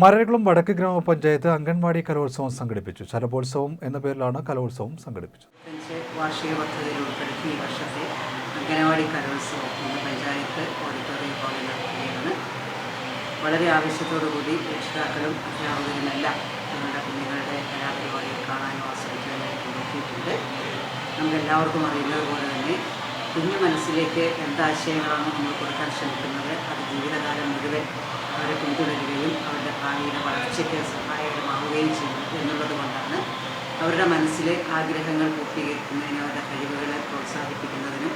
മരകുളം വടക്ക് ഗ്രാമപഞ്ചായത്ത് അംഗൻവാടി കലോത്സവം സംഘടിപ്പിച്ചു. ശലഭോത്സവം എന്ന പേരിലാണ് കലോത്സവം സംഘടിപ്പിച്ചത്. വാർഷിക പദ്ധതിയിൽ ഉൾപ്പെടുത്തി ഈ വർഷത്തെ അംഗൻവാടി കലോത്സവം ഇന്ന് പഞ്ചായത്ത് ഓഡിറ്റോറിയം ഹാളിൽ നടത്തുകയാണ്. വളരെ ആവേശത്തോടുകൂടി രക്ഷിതാക്കളും അധ്യാപകരുമെല്ലാം നമ്മുടെ കുഞ്ഞുങ്ങളുടെ കലാപരിപാടികൾ കാണാനും ആസ്വദിക്കാനായിട്ട് നോക്കിയിട്ടുണ്ട്. നമുക്കെല്ലാവർക്കും അറിയുന്നത് പോലെ തന്നെ കുഞ്ഞു മനസ്സിലേക്ക് എന്താശയങ്ങളാണ് നമ്മൾ കൊടുക്കാൻ ശ്രമിക്കുന്നത്, അത് ജീവിതകാലം മുഴുവൻ അവരെ പിന്തുടരുകയും അവരുടെ ഭാവിയിലെ വളർച്ചയ്ക്ക് സഹായകരമാവുകയും ചെയ്യുന്നു എന്നുള്ളത് കൊണ്ടാണ് അവരുടെ മനസ്സിലെ ആഗ്രഹങ്ങൾ പൂർത്തീകരിക്കുന്നതിനും അവരുടെ കഴിവുകളെ പ്രോത്സാഹിപ്പിക്കുന്നതിനും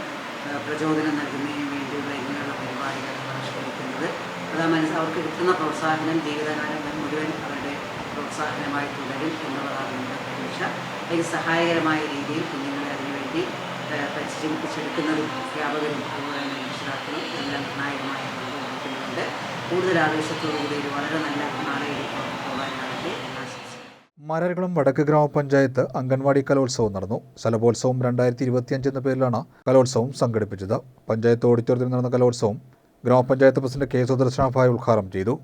പ്രചോദനം നൽകുന്നതിനും വേണ്ടിയുള്ള ഇങ്ങനെയുള്ള പരിപാടികൾ ആവിഷ്കരിക്കുന്നത്. അത് അവർക്ക് കിട്ടുന്ന പ്രോത്സാഹനം ജീവിതകാലം മുഴുവൻ അവരുടെ പ്രോത്സാഹനമായി തുടരും എന്നുള്ളതാണ് നമ്മുടെ പ്രതീക്ഷ. അതിന് സഹായകരമായ രീതിയിൽ കുഞ്ഞുങ്ങളെ അതിനുവേണ്ടി പരിശീലിപ്പിച്ചെടുക്കുന്നതും അധ്യാപകരും അതുപോലെ തന്നെ രക്ഷിതാക്കളും എല്ലാം നിർണായകമായ പങ്ക് വഹിക്കുന്നുണ്ട്. കൂടുതൽ ആവേശത്തോടുകൂടി ഒരു വളരെ നല്ല നാളെയിലേക്ക് പോകാനാകട്ടെ ആശംസിക്കുന്നു. മരകുളം വടക്ക് ഗ്രാമപഞ്ചായത്ത് അംഗൻവാടി കലോത്സവം നടന്നു. ശലഭോത്സവം 2025 എന്ന പേരിലാണ് കലോത്സവം സംഘടിപ്പിച്ചത്. പഞ്ചായത്ത് ഓഡിറ്റോറിയത്തിൽ നടന്ന കലോത്സവം ഗ്രാമപഞ്ചായത്ത് പ്രസിഡന്റ് കെ സുദർശനഭായ് ഉദ്ഘാടനം ചെയ്തു.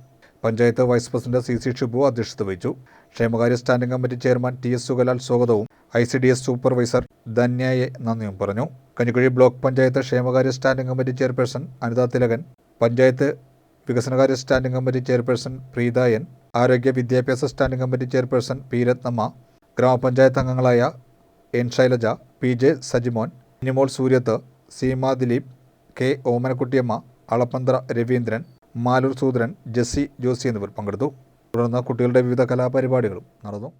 Panchayat vice president CC Shibu അധ്യക്ഷത വഹിച്ചു. ക്ഷേമകാര്യ standing committee chairman TS Sugalal സ്വാഗതവും ICDS സൂപ്പർവൈസർ ധന്യയെ നന്ദിയും പറഞ്ഞു. കഞ്ഞിക്കുഴി ബ്ലോക്ക് പഞ്ചായത്ത് ക്ഷേമകാര്യ standing committee chairperson Anitha Thilakan, panchayat വികസനകാര്യ സ്റ്റാൻഡിംഗ് കമ്മിറ്റി ചെയർപേഴ്സൺ പ്രീതായൻ, ആരോഗ്യ വിദ്യാഭ്യാസ standing committee chairperson P Rathnamma, ഗ്രാമപഞ്ചായത്ത് അംഗങ്ങളായ N Shailaja, PJ Sajimon, Nimol Sooryath, Seema Dileep, K Omanakuttiyamma, Alappanthra Raveendran, Maloor Soodran, Jessy Josy എന്നിവർ പങ്കെടുത്തു. തുടർന്ന് കുട്ടികളുടെ വിവിധ കലാപരിപാടികളും നടന്നു.